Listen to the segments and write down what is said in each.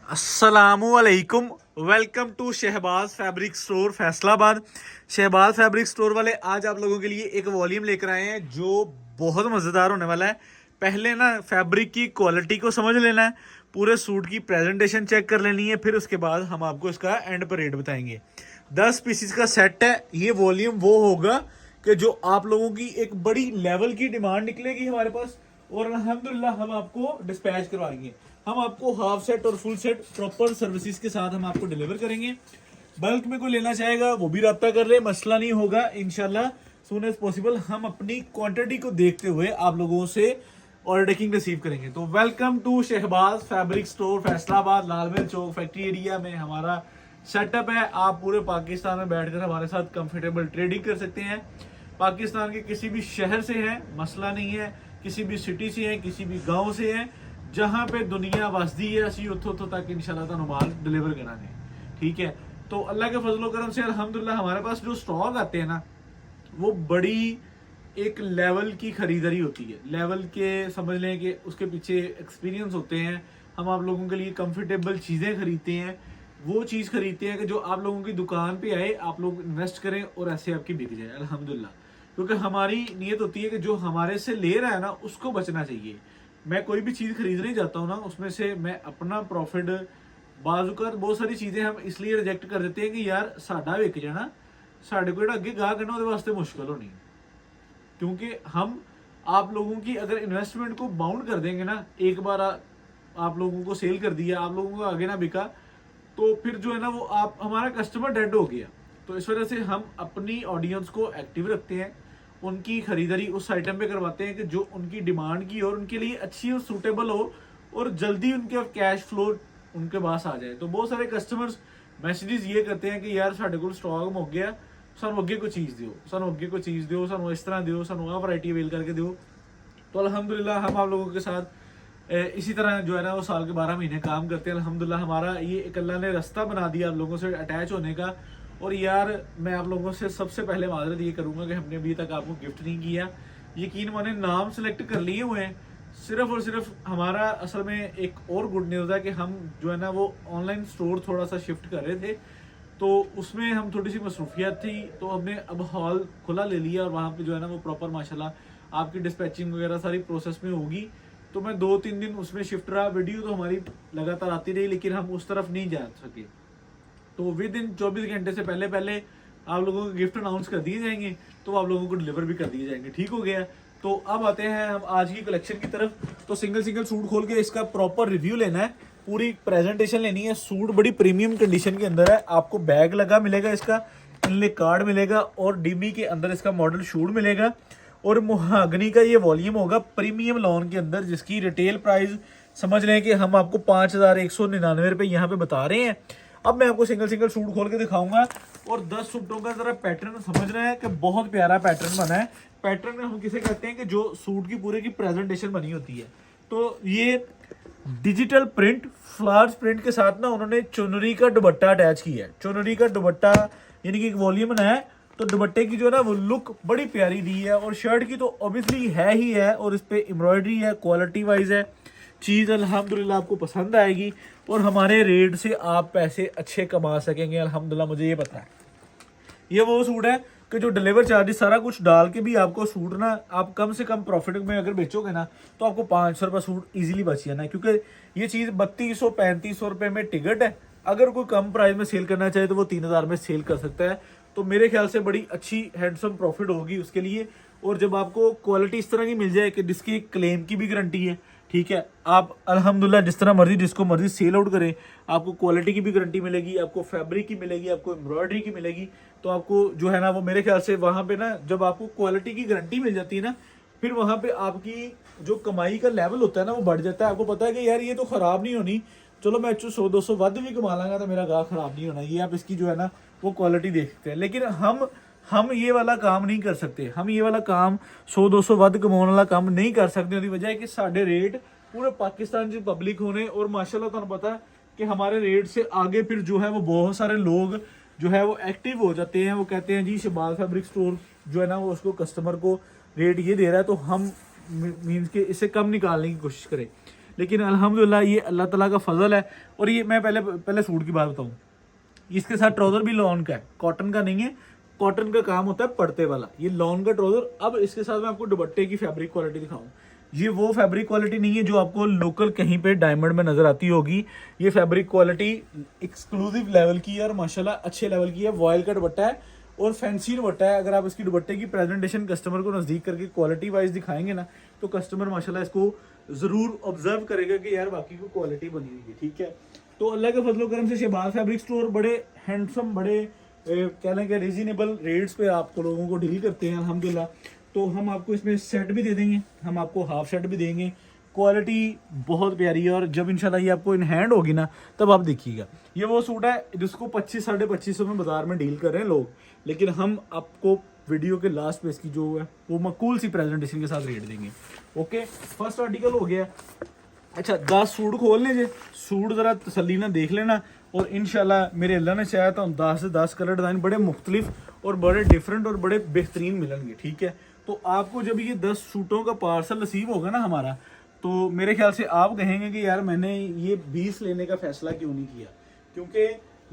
अस्सलामुअलैकुम। Welcome to Shahbaz fabric store Faisalabad. Shahbaz fabric store वाले आज आप लोगों के लिए एक वॉल्यूम लेकर आए हैं जो बहुत मज़ेदार होने वाला है। पहले ना फैब्रिक की क्वालिटी को समझ लेना है, पूरे सूट की प्रेजेंटेशन चेक कर लेनी है, फिर उसके बाद हम आपको इसका एंड पर रेट बताएंगे। 10 पीसीस का सेट है। ये वॉल्यूम वो होगा कि जो आप लोगों की एक बड़ी लेवल की डिमांड निकलेगी हमारे पास, और अल्हम्दुलिल्लाह हम आपको डिस्पैच करवाएंगे। हम आपको हाफ सेट और फुल सेट प्रॉपर सर्विसेज के साथ हम आपको डिलीवर करेंगे। बल्क में कोई लेना चाहेगा वो भी रब्ता कर ले, मसला नहीं होगा इंशाल्लाह। सून एज पॉसिबल हम अपनी क्वांटिटी को देखते हुए आप लोगों से ऑर्डर टेकिंग रिसीव करेंगे। तो welcome to Shahbaz fabric store Faisalabad, Lalmill चौक फैक्ट्री एरिया में हमारा सेटअप है। आप पूरे पाकिस्तान में बैठकर हमारे साथ कंफर्टेबल ट्रेडिंग कर सकते हैं। पाकिस्तान के किसी भी शहर से हैं मसला नहीं है, किसी भी सिटी से हैं, किसी भी गांव से हैं, जहां पे दुनिया वसदी है असी उतो तक इंशाल्लाह तुहानू माल डिलीवर करांगे। ठीक है, तो अल्लाह के फजलो करम से अल्हम्दुलिल्लाह हमारे पास जो स्टॉक आते हैं ना वो बड़ी एक लेवल की खरीदारी होती है। लेवल के समझ लें कि उसके पीछे एक्सपीरियंस होते हैं। हम आप लोगों के लिए कंफर्टेबल चीज़ें खरीदते हैं, वो चीज़ खरीदते हैं कि जो आप लोगों की दुकान पे आए, आप लोग इन्वेस्ट करें और ऐसे आपकी बिक जाए अल्हम्दुलिल्लाह। क्योंकि हमारी नीयत होती है कि जो हमारे से ले रहा है ना उसको बचना चाहिए। मैं कोई भी चीज़ खरीदने जाता हूँ ना उसमें से मैं अपना प्रॉफिट, बाजुकात बहुत सारी चीज़ें हम इसलिए रिजेक्ट कर देते हैं कि यार साडा विक जाना, साढ़े को अगे गाह करना वो वास्ते मुश्किल होनी। क्योंकि हम आप लोगों की अगर इन्वेस्टमेंट को बाउंड कर देंगे ना, एक बार आप लोगों को सेल कर दिया, आप लोगों को आगे ना बिका, तो फिर जो है ना वो आप हमारा कस्टमर डेड हो गया। तो इस वजह से हम अपनी ऑडियंस को एक्टिव रखते हैं, उनकी खरीदारी उस आइटम पे करवाते हैं कि जो उनकी डिमांड की और उनके लिए अच्छी और सूटेबल हो और जल्दी उनके कैश फ्लो उनके पास आ जाए। तो बहुत सारे कस्टमर्स मैसेजेस ये करते हैं कि यार साढ़े को स्टॉक मुक गया, सानू अगे कोई चीज़ दियो, सानू अगे कोई चीज़ दियो, सानू इस तरह दियो, सानू आ वैरायटी अवेल करके दियो। तो अल्हम्दुलिल्लाह हम आप लोगों के साथ इसी तरह जो है ना वो साल के 12 महीने काम करते हैं। अल्हम्दुलिल्लाह हमारा ये एक अल्लाह ने रास्ता बना दिया आप लोगों से अटैच होने का। और यार मैं आप लोगों से सबसे पहले माजरत ये करूंगा कि हमने अभी तक आपको गिफ्ट नहीं किया। यकीन माने नाम सेलेक्ट कर लिए हुए हैं सिर्फ और सिर्फ हमारा। असल में एक और गुड न्यूज़ है कि हम जो है ना वो ऑनलाइन स्टोर थोड़ा सा शिफ्ट कर रहे थे, तो उसमें हम थोड़ी सी मसरूफियत थी, तो हमने अब हॉल खुला ले लिया और वहाँ पे जो है ना वो प्रॉपर माशाल्लाह आपकी डिस्पैचिंग वगैरह सारी प्रोसेस में होगी। तो मैं 2-3 दिन उसमें शिफ्ट रहा। वीडियो तो हमारी लगातार आती रही लेकिन हम उस तरफ नहीं जा सके। तो विद इन 24 घंटे से पहले पहले आप लोगों को गिफ्ट अनाउंस कर दिए जाएंगे, तो आप लोगों को डिलीवर भी कर दिए जाएंगे। ठीक हो गया। तो अब आते हैं हम आज की कलेक्शन की तरफ। तो सिंगल सिंगल सूट खोल के इसका प्रॉपर रिव्यू लेना है, पूरी प्रेजेंटेशन लेनी है। सूट बड़ी प्रीमियम कंडीशन के अंदर है, आपको बैग लगा मिलेगा, इसका इनले कार्ड मिलेगा और डीबी के अंदर इसका मॉडल शूट मिलेगा। और मुहागनी का ये वॉल्यूम होगा प्रीमियम लॉन के अंदर, जिसकी रिटेल प्राइस समझ लें कि हम आपको 5,199 रुपये यहाँ पे बता रहे हैं। अब मैं आपको सिंगल सिंगल सूट खोल के दिखाऊंगा और 10 सूटों का जरा पैटर्न समझ रहे हैं कि बहुत प्यारा पैटर्न बना है। पैटर्न में हम किसे कहते हैं कि जो सूट की पूरे की प्रेजेंटेशन बनी होती है। तो ये डिजिटल प्रिंट फ्लावर्स प्रिंट के साथ ना उन्होंने चुनरी का दुपट्टा अटैच किया है। चुनरी का दुपट्टा यानी कि एक वॉल्यूम बनाया है, तो दुपट्टे की जो है ना वो लुक बड़ी प्यारी दी है। और शर्ट की तो ऑब्वियसली है ही है, और इस पे एम्ब्रॉयडरी है, क्वालिटी वाइज है चीज़ अल्हम्दुलिल्लाह आपको पसंद आएगी और हमारे रेट से आप पैसे अच्छे कमा सकेंगे अल्हम्दुलिल्लाह, मुझे ये पता है। ये वो सूट है कि जो डिलीवर चार्जेस सारा कुछ डाल के भी आपको सूट ना आप कम से कम प्रॉफिट में अगर बेचोगे ना तो आपको 500 रुपये सूट ईजिली बच जाना है। क्योंकि ये चीज़ 3200-3500 रुपये में टिकट है। अगर कोई कम प्राइस में सेल करना चाहे तो वो 3000 में सेल कर सकता है। तो मेरे ख्याल से बड़ी अच्छी हैंडसम प्रॉफिट होगी उसके लिए। और जब आपको क्वालिटी इस तरह की मिल जाए कि जिसकी क्लेम की भी गारंटी है, ठीक है, आप अल्हम्दुलिल्लाह जिस तरह मर्जी जिसको मर्जी सेल आउट करें, आपको क्वालिटी की भी गारंटी मिलेगी, आपको फैब्रिक की मिलेगी, आपको एम्ब्रॉयडरी की मिलेगी। तो आपको जो है ना वो मेरे ख्याल से वहाँ पे ना जब आपको क्वालिटी की गारंटी मिल जाती है ना, फिर वहाँ पे आपकी जो कमाई का लेवल होता है ना वो बढ़ जाता है। आपको पता है कि यार ये तो ख़राब नहीं होनी, चलो मैं 100-200 वध भी कमा लांगा तो मेरा गाह ख़राब नहीं होना। ये आप इसकी जो है ना वो क्वालिटी देखते हैं। लेकिन हम ये वाला काम नहीं कर सकते। हम ये वाला काम 100-200 वध कमाने वाला काम नहीं कर सकते। उसकी वजह है कि साढ़े रेट पूरे पाकिस्तान की पब्लिक होने, और माशाल्लाह तुहानू पता है कि हमारे रेट से आगे फिर जो है वो बहुत सारे लोग जो है वो एक्टिव हो जाते हैं। वो कहते हैं जी शहबाज फैब्रिक स्टोर जो है ना वो उसको कस्टमर को रेट ये दे रहा है तो हम मीन्स के इससे कम निकालने की कोशिश करें। लेकिन अल्हम्दुलिल्लाह ये अल्लाह ताला का फजल है। और ये मैं पहले सूट की बात बताऊँ, इसके साथ ट्राउजर भी लॉन का है, कॉटन का नहीं है। कॉटन का काम होता है पड़ते वाला, ये लॉन का ट्राउजर। अब इसके साथ मैं आपको दुपट्टे की फैब्रिक क्वालिटी दिखाऊं, ये वो फैब्रिक क्वालिटी नहीं है जो आपको लोकल कहीं पे डायमंड में नजर आती होगी। ये फैब्रिक क्वालिटी एक्सक्लूसिव लेवल की है और माशाल्लाह अच्छे लेवल की है। वॉयल का दुपट्टा है और फैंसी दुपट्टा है। अगर आप इसकी दुपट्टे की प्रेजेंटेशन कस्टमर को नजदीक करके क्वालिटी वाइज दिखाएंगे ना, तो कस्टमर माशाल्लाह इसको जरूर ऑब्जर्व करेगा कि यार बाकी को क्वालिटी बनी हुई है। ठीक है, तो अल्लाह के फजलो करम से शहबाज फैब्रिक स्टोर बड़े हैंडसम, बड़े कह लें कि रीजनेबल रेट्स पे आपको लोगों को डील करते हैं अल्हम्दुलिल्लाह। तो हम आपको इसमें सेट भी दे देंगे, हम आपको हाफ सेट भी देंगे। क्वालिटी बहुत प्यारी है और जब इंशाल्लाह ये आपको इन हैंड होगी ना, तब आप देखिएगा। ये वो सूट है जिसको 25 साढ़े 2500 में बाजार में डील कर रहे हैं लोग, लेकिन हम आपको वीडियो के लास्ट पे इसकी जो है वो मकूल सी प्रेजेंटेशन के साथ रेट देंगे। ओके, फर्स्ट आर्टिकल हो गया। अच्छा, 10 सूट खोल लें, सूट ज़रा तसल्ली ना देख लेना और इंशाल्लाह मेरे अल्लाह ने चाहा तो 10 से 10 कलर डिज़ाइन बड़े मुख्तलिफ और बड़े डिफरेंट और बड़े बेहतरीन मिलेंगे। ठीक है, तो आपको जब ये 10 सूटों का पार्सल रिसीव होगा ना हमारा, तो मेरे ख्याल से आप कहेंगे कि यार मैंने ये 20 लेने का फैसला क्यों नहीं किया, क्योंकि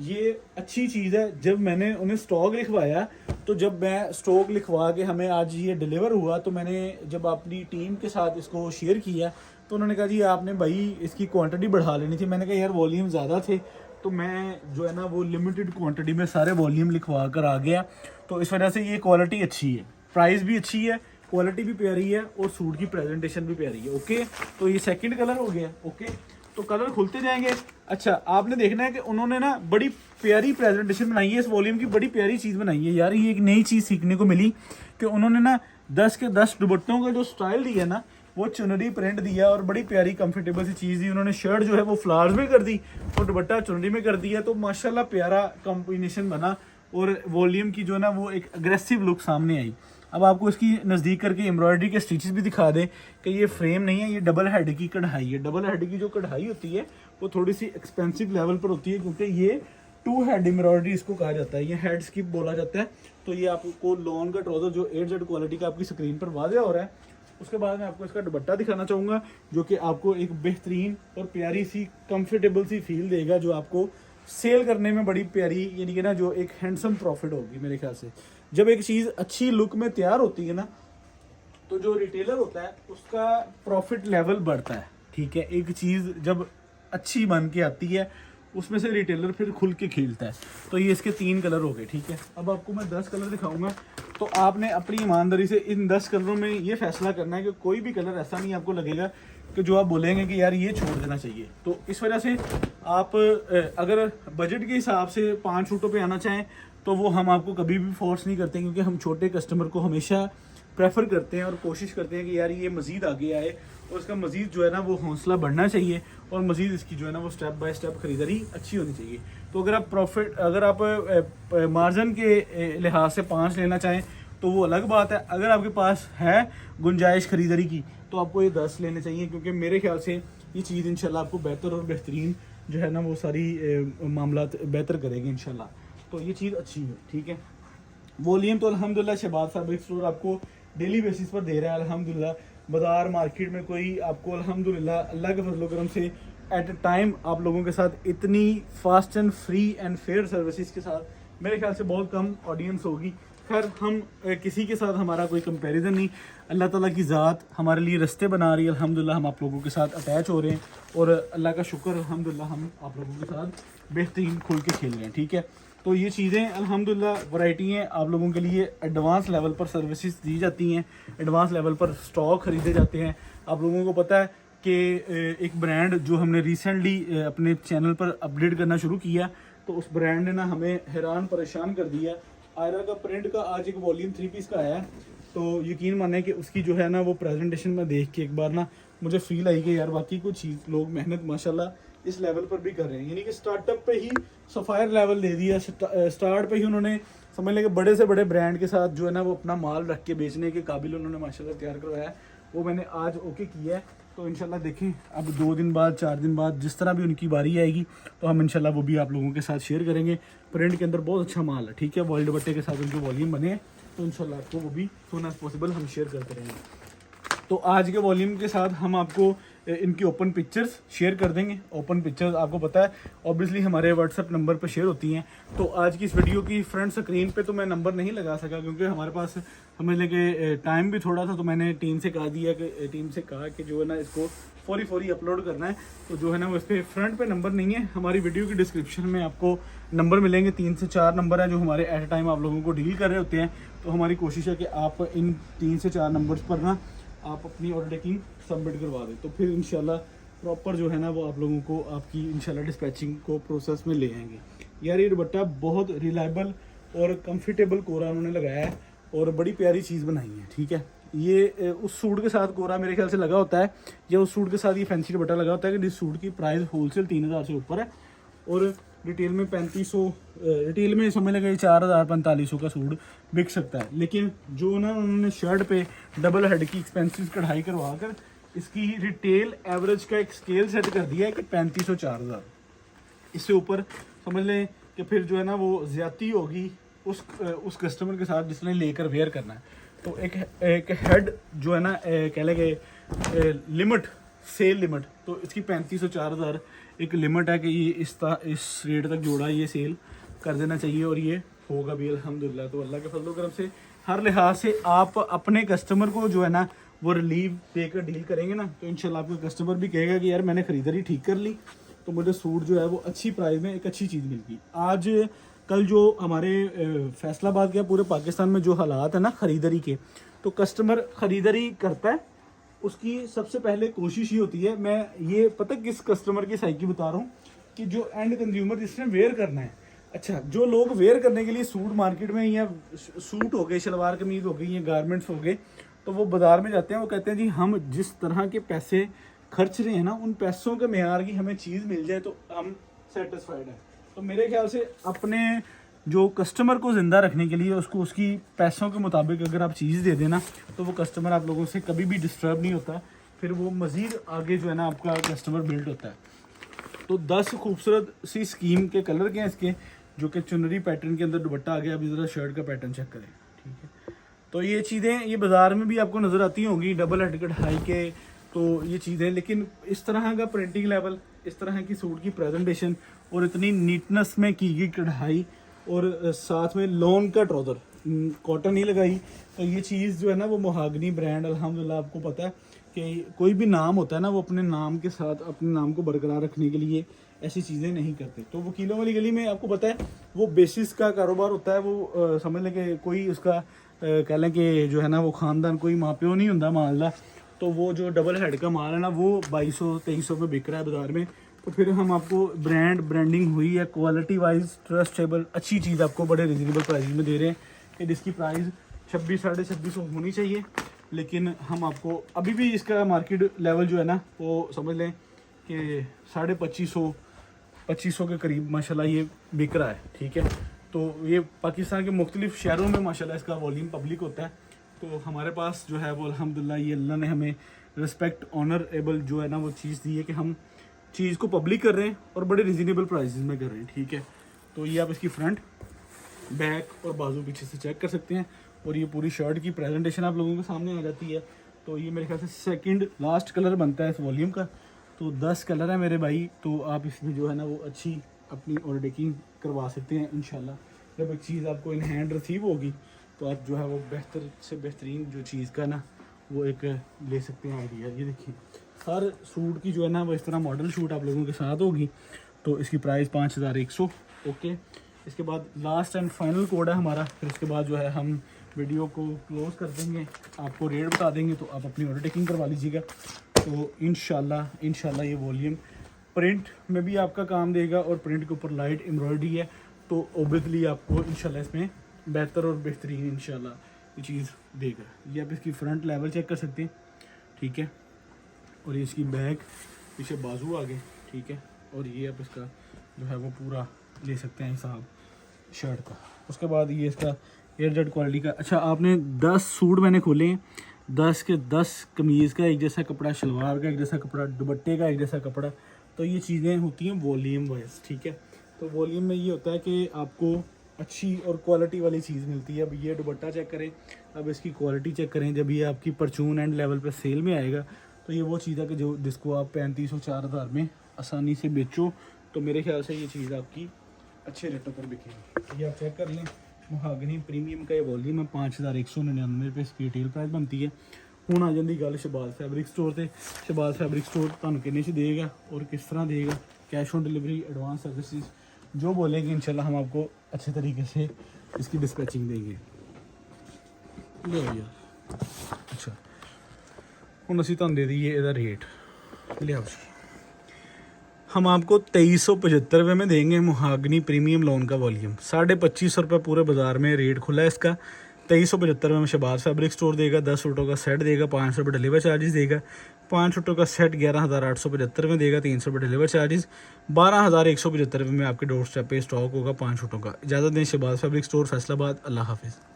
ये अच्छी चीज़ है। जब मैंने उन्हें स्टॉक लिखवाया, तो जब मैं स्टॉक लिखवा के हमें आज ये डिलीवर हुआ, तो मैंने जब अपनी टीम के साथ इसको शेयर किया, तो उन्होंने कहा जी आपने भाई इसकी क्वांटिटी बढ़ा लेनी थी। मैंने कहा यार वॉल्यूम ज़्यादा थे, तो मैं जो है ना वो लिमिटेड क्वांटिटी में सारे वॉल्यूम लिखवा कर आ गया। तो इस वजह से ये क्वालिटी अच्छी है, प्राइस भी अच्छी है, क्वालिटी भी प्यारी है और सूट की प्रेजेंटेशन भी प्यारी है। ओके, तो ये सेकंड कलर हो गया। ओके, तो कलर खुलते जाएंगे। अच्छा, आपने देखना है कि उन्होंने ना बड़ी प्यारी प्रेजेंटेशन बनाई है, इस वॉल्यूम की बड़ी प्यारी चीज़ बनाई है यार। ये एक नई चीज़ सीखने को मिली कि उन्होंने ना 10 के 10 दुपट्टों का जो स्टाइल दिया ना, वो चुनरी प्रिंट दिया और बड़ी प्यारी कंफर्टेबल सी चीज़ दी उन्होंने। शर्ट जो है वो फ्लावर्स में कर दी और दुपट्टा चुनरी में कर दिया, तो माशाल्लाह प्यारा कॉम्बिनेशन बना और वॉल्यूम की जो है ना वो एक अग्रेसिव लुक सामने आई। अब आपको इसकी नज़दीक करके एम्ब्रॉयडरी के स्टिचेस भी दिखा दें कि ये फ्रेम नहीं है, ये डबल हेड की कढ़ाई है। डबल हेड की जो कढ़ाई होती है वो थोड़ी सी एक्सपेंसिव लेवल पर होती है, क्योंकि ये 2 हेड एम्ब्रॉयडरी इसको कहा जाता है, ये हेड स्किप बोला जाता है। तो ये आपको लॉन का ट्राउजर जो 8Z क्वालिटी का आपकी स्क्रीन पर वाज़ेह हो रहा है। उसके बाद मैं आपको इसका दुपट्टा दिखाना चाहूँगा, जो कि आपको एक बेहतरीन और प्यारी सी कंफर्टेबल सी फील देगा, जो आपको सेल करने में बड़ी प्यारी, यानी कि ना जो एक हैंडसम प्रॉफिट होगी मेरे ख्याल से। जब एक चीज़ अच्छी लुक में तैयार होती है ना, तो जो रिटेलर होता है उसका प्रॉफिट लेवल बढ़ता है। ठीक है, एक चीज़ जब अच्छी बन के आती है उसमें से रिटेलर फिर खुल के खेलता है। तो ये इसके 3 कलर हो गए। ठीक है, अब आपको मैं 10 कलर दिखाऊंगा, तो आपने अपनी ईमानदारी से इन 10 कलरों में ये फैसला करना है कि कोई भी कलर ऐसा नहीं आपको लगेगा कि जो आप बोलेंगे कि यार ये छोड़ देना चाहिए। तो इस वजह से आप अगर बजट के हिसाब से 5 सूटों पे आना चाहें, तो वो हम आपको कभी भी फोर्स नहीं करते, क्योंकि हम छोटे कस्टमर को हमेशा प्रेफर करते हैं और कोशिश करते हैं कि यार ये मज़ीद आगे आए और उसका मज़ीद जो है ना वो हौसला बढ़ना चाहिए और मज़ीद इसकी जो है ना वो स्टेप बाय स्टेप खरीदारी अच्छी होनी चाहिए। तो अगर आप मार्जिन के लिहाज से 5 लेना चाहें तो वो अलग बात है। अगर आपके पास है गुंजाइश खरीदारी की, तो आपको ये 10 लेने चाहिए, क्योंकि मेरे ख्याल से ये चीज़ इंशाल्लाह आपको बेहतर और बेहतरीन जो है ना वो सारी मामला बेहतर करेगी इंशाल्लाह। तो ये चीज़ अच्छी है। ठीक है, वॉल्यूम तो अल्हम्दुलिल्लाह शहबाज फैब्रिक स्टोर आपको डेली बेसिस पर दे रहा है अल्हम्दुलिल्लाह। बाजार मार्केट में कोई आपको अल्हम्दुलिल्लाह अल्लाह के फजल करम से एट अ टाइम आप लोगों के साथ इतनी fast and free and fair services के साथ मेरे ख्याल से बहुत कम ऑडियंस होगी। खैर, हम किसी के साथ हमारा कोई कंपैरिजन नहीं, अल्लाह ताला की ज़ात हमारे लिए रास्ते बना रही है अल्हम्दुलिल्लाह। हम आप लोगों के साथ अटैच हो रहे हैं और अल्लाह का शुक्र अल्हम्दुलिल्लाह हम आप लोगों के साथ बेहतरीन खुल के खेल रहे हैं। ठीक है, तो ये चीज़ें अल्हम्दुलिल्लाह वैरायटी हैं, आप लोगों के लिए एडवांस लेवल पर सर्विसेज दी जाती हैं, एडवांस लेवल पर स्टॉक खरीदे जाते हैं। आप लोगों को पता है कि एक ब्रांड जो हमने रिसेंटली अपने चैनल पर अपडेट करना शुरू किया, तो उस ब्रांड ने ना हमें हैरान परेशान कर दिया। आयरा का प्रिंट का आज एक वॉल्यूम 3 पीस का आया, तो यकीन माने कि उसकी जो है ना वो प्रेजेंटेशन में देख के एक बार ना मुझे फील आई कि यार बाकी कुछ चीज़ लोग मेहनत माशाल्लाह इस लेवल पर भी कर रहे हैं। यानी कि स्टार्टअप पे ही सफ़ायर लेवल दे दिया, स्टार्ट पे ही उन्होंने समझ लें कि बड़े से बड़े ब्रांड के साथ जो है ना वो अपना माल रख के बेचने के काबिल उन्होंने माशाल्लाह तैयार करवाया। वो मैंने आज ओके किया है, तो इंशाल्लाह देखें अब 2 दिन बाद 4 दिन बाद जिस तरह भी उनकी बारी आएगी, तो हम इंशाल्लाह वो भी आप लोगों के साथ शेयर करेंगे। प्रिंट के अंदर बहुत अच्छा माल है। ठीक है, वर्ल्ड दुपट्टे के साथ उनके वॉल्यूम बने हैं, तो इंशाल्लाह आपको वो भी सून एज पॉसिबल हम शेयर करते रहेंगे। तो आज के वॉल्यूम के साथ हम आपको इनकी ओपन पिक्चर्स शेयर कर देंगे। ओपन पिक्चर्स आपको पता है ऑब्वियसली हमारे व्हाट्सएप नंबर पर शेयर होती हैं। तो आज की इस वीडियो की फ्रंट स्क्रीन पे तो मैं नंबर नहीं लगा सका क्योंकि हमारे पास समझ लें कि टाइम भी थोड़ा था। तो मैंने टीम से कहा कि जो है ना इसको फौरी अपलोड करना है। तो जो है ना वो इस पर फ्रंट पे नंबर नहीं है। हमारी वीडियो की डिस्क्रिप्शन में आपको नंबर मिलेंगे, 3 से 4 नंबर हैं जो हमारे एट अ टाइम आप लोगों को डील कर रहे होते हैं। तो हमारी कोशिश है कि आप इन 3 से 4 नंबर्स पर ना आप अपनी ऑर्डर टेकिंग सबमिट करवा दें। तो फिर इंशाल्लाह प्रॉपर जो है ना वो आप लोगों को आपकी इंशाल्लाह डिस्पैचिंग को प्रोसेस में ले आएंगे। यार ये दुपट्टा बहुत रिलायबल और कंफर्टेबल कोरा उन्होंने लगाया है और बड़ी प्यारी चीज़ बनाई है। ठीक है, ये उस सूट के साथ कोरा मेरे ख्याल से लगा होता है या उस सूट के साथ ये फैंसी दुपट्टा लगा होता है कि जिस सूट की प्राइस होलसेल 3000 से ऊपर है और रिटेल में 3500, रिटेल में समझ लगे 4000-4500 का सूट बिक सकता है। लेकिन जो ना उन्होंने शर्ट पे डबल हेड की एक्सपेंसिव कढ़ाई करवा कर इसकी रिटेल एवरेज का एक स्केल सेट कर दिया है कि 3500-4000। इससे ऊपर समझ लें कि फिर जो है ना वो ज़्यादती होगी उस कस्टमर के साथ जिसने लेकर वेयर करना है। तो एक हेड जो है ना कह लेंगे लिमिट, सेल लिमिट, तो इसकी 3500-4000 एक लिमिट है कि ये इस रेट तक जोड़ा ये सेल कर देना चाहिए और ये होगा भी अल्हम्दुलिल्लाह। तो अल्लाह के फजल करम से हर लिहाज से आप अपने कस्टमर को जो है ना वो रिलीव देकर डील करेंगे ना तो इंशाल्लाह आपका कस्टमर भी कहेगा कि यार मैंने ख़रीदारी ठीक कर ली तो मुझे सूट जो है वो अच्छी प्राइस में एक अच्छी चीज़ मिल गई। आज कल जो हमारे फैसलाबाद के पूरे पाकिस्तान में जो हालात है ना ख़रीदारी के, तो कस्टमर ख़रीदारी करता है उसकी सबसे पहले कोशिश ये होती है, मैं ये पता किस कस्टमर की साइकी बता रहा हूँ कि जो एंड कंज्यूमर जिसने वेयर करना है। अच्छा, जो लोग वेयर करने के लिए सूट मार्केट में या सूट हो गए, शलवार कमीज हो गई या गारमेंट्स हो गए, तो वो बाज़ार में जाते हैं, वो कहते हैं जी हम जिस तरह के पैसे खर्च रहे हैं ना उन पैसों के मेयार की हमें चीज़ मिल जाए तो हम सेटिस्फाइड हैं। तो मेरे ख्याल से अपने जो कस्टमर को ज़िंदा रखने के लिए उसको उसकी पैसों के मुताबिक अगर आप चीज़ दे देना तो वो कस्टमर आप लोगों से कभी भी डिस्टर्ब नहीं होता, फिर वो मज़ीद आगे जो है ना आपका कस्टमर बिल्ड होता है। तो 10 खूबसूरत सी स्कीम के कलर के हैं इसके, जो कि चुनरी पैटर्न के अंदर दुपट्टा आ गया। अभी ज़रा शर्ट का पैटर्न चेक करें। ठीक है, तो ये चीज़ें ये बाज़ार में भी आपको नज़र आती होंगी डबल हेड कढ़ाई के, तो ये चीज़ें, लेकिन इस तरह का प्रिंटिंग लेवल, इस तरह की सूट की प्रेजेंटेशन और इतनी नीटनेस में की गई कढ़ाई और साथ में लॉन का ट्राउज़र, कॉटन ही लगाई, तो ये चीज़ जो है ना वो मोहागनी ब्रांड अल्हम्दुलिल्लाह आपको पता है कि कोई भी नाम होता है ना वो अपने नाम के साथ अपने नाम को बरकरार रखने के लिए ऐसी चीज़ें नहीं करते। तो वकीलों वाली गली में आपको पता है वो बेसिस का कारोबार होता है, वो समझ लें कि कोई उसका कह लें कि जो है ना वो ख़ानदान कोई माँ प्यो नहीं होता मालदा, तो वो जो डबल हेड का माल है ना वो 2200-2300 में बिक रहा है बाज़ार में। तो फिर हम आपको ब्रांडिंग हुई है, क्वालिटी वाइज ट्रस्टेबल अच्छी चीज़ आपको बड़े रिजनेबल प्राइस में दे रहे हैं कि जिसकी प्राइस 2600-2650 होनी चाहिए। लेकिन हम आपको अभी भी इसका मार्केट लेवल जो है ना वो समझ लें कि 2500 के करीब माशाल्लाह ये बिक रहा है। ठीक है, तो ये पाकिस्तान के मुख्तलिफ शहरों में माशाल्लाह इसका वॉल्यूम पब्लिक होता है। तो हमारे पास जो है वो अल्हम्दुलिल्लाह ये अल्लाह ने हमें रिस्पेक्ट ऑनरेबल जो है ना वो चीज़ दी है कि हम चीज़ को पब्लिक कर रहे हैं और बड़े रिजनेबल प्राइसेस में कर रहे हैं। ठीक है, तो ये आप इसकी फ्रंट, बैक और बाजू पीछे से चेक कर सकते हैं और ये पूरी शर्ट की प्रेजेंटेशन आप लोगों के सामने आ जाती है। तो ये मेरे ख्याल से सेकंड लास्ट कलर बनता है इस वॉल्यूम का। तो 10 कलर है मेरे भाई, तो आप इसमें जो है ना वो अच्छी अपनी ऑर्डर टेकिंग करवा सकते हैं इंशाल्लाह। जब एक चीज़ आपको इन हैंड रिसीव होगी तो आप जो है वो बेहतर से बेहतरीन जो चीज़ का ना वो एक ले सकते हैं आइडिया। ये देखिए हर सूट की जो है ना वो इस तरह मॉडल शूट आप लोगों के साथ होगी। तो इसकी प्राइस 5100। ओके, इसके बाद लास्ट एंड फाइनल कोड है हमारा, फिर इसके बाद जो है हम वीडियो को क्लोज कर देंगे, आपको रेट बता देंगे तो आप अपनी ऑर्डर टेकिंग करवा लीजिएगा। तो इंशाल्लाह ये वॉल्यूम प्रिंट में भी आपका काम देगा और प्रिंट के ऊपर लाइट एम्ब्रॉयडरी है तो ओबियसली आपको इंशाल्लाह इसमें बेहतर और बेहतरीन इंशाल्लाह ये चीज़ देगा। ये आप इसकी फ्रंट लेवल चेक कर सकते हैं। ठीक है, और ये इसकी बैक, पीछे बाजू आगे। ठीक है, और ये आप इसका जो है वो पूरा ले सकते हैं हिसाब शर्ट का। उसके बाद ये इसका एयरजेट क्वालिटी का। अच्छा, आपने 10 सूट मैंने खोले हैं, 10 के 10 कमीज़ का एक जैसा कपड़ा, शलवार का एक जैसा कपड़ा, दुपट्टे का एक जैसा कपड़ा। तो ये चीज़ें होती हैं वॉल्यूम वाइज। ठीक है, तो वॉल्यूम में ये होता है कि आपको अच्छी और क्वालिटी वाली चीज़ मिलती है। अब ये दुपट्टा चेक करें, अब इसकी क्वालिटी चेक करें। जब ये आपकी परचून एंड लेवल पे सेल में आएगा तो तो ये वो चीज़ है कि जो जिसको आप 3500 4000 में आसानी से बेचो, तो मेरे ख्याल से ये चीज़ आपकी अच्छे रेटों पर बिकेगी। ये आप चेक कर लें, महागनी प्रीमियम का ये वॉल्यूम है, 5199 रुपये इसकी रिटेल प्राइस बनती है। ਹੁਣ आ जाती गल शहबाज फैब्रिक स्टोर से। शहबाज फैब्रिक स्टोर ਤੁਹਾਨੂੰ किन्ने च देगा और किस तरह देगा, cash on delivery, advance services जो बोलेंगे इंशाल्लाह हम आपको अच्छे तरीके से इसकी डिस्पैचिंग देंगे। ले भैया अच्छा हूँ असी तुहानू दे दीए ਇਹਦਾ रेट, लिया हम आपको 2375 रुपये में देंगे महागनी प्रीमियम लोन का वॉल्यूम। 2550 रुपये पूरे बाज़ार में रेट खुला है इसका। 2375 रुपये में शहबाज फैब्रिक स्टोर देगा, 10 सूटों का सेट देगा, 500 रुपये डिलीवर चार्जेस देगा। 5 सूटों का सेट 11,875 में देगा, 300 रुपये डिलीवर चार्जेस, 12,175 रुपये में आपके डोर स्टेप पे स्टॉक होगा 5 सूटों का। इजाज़त दें, शहबाज फैब्रिक स्टोर फैसलाबाद। अल्लाह हाफिज़।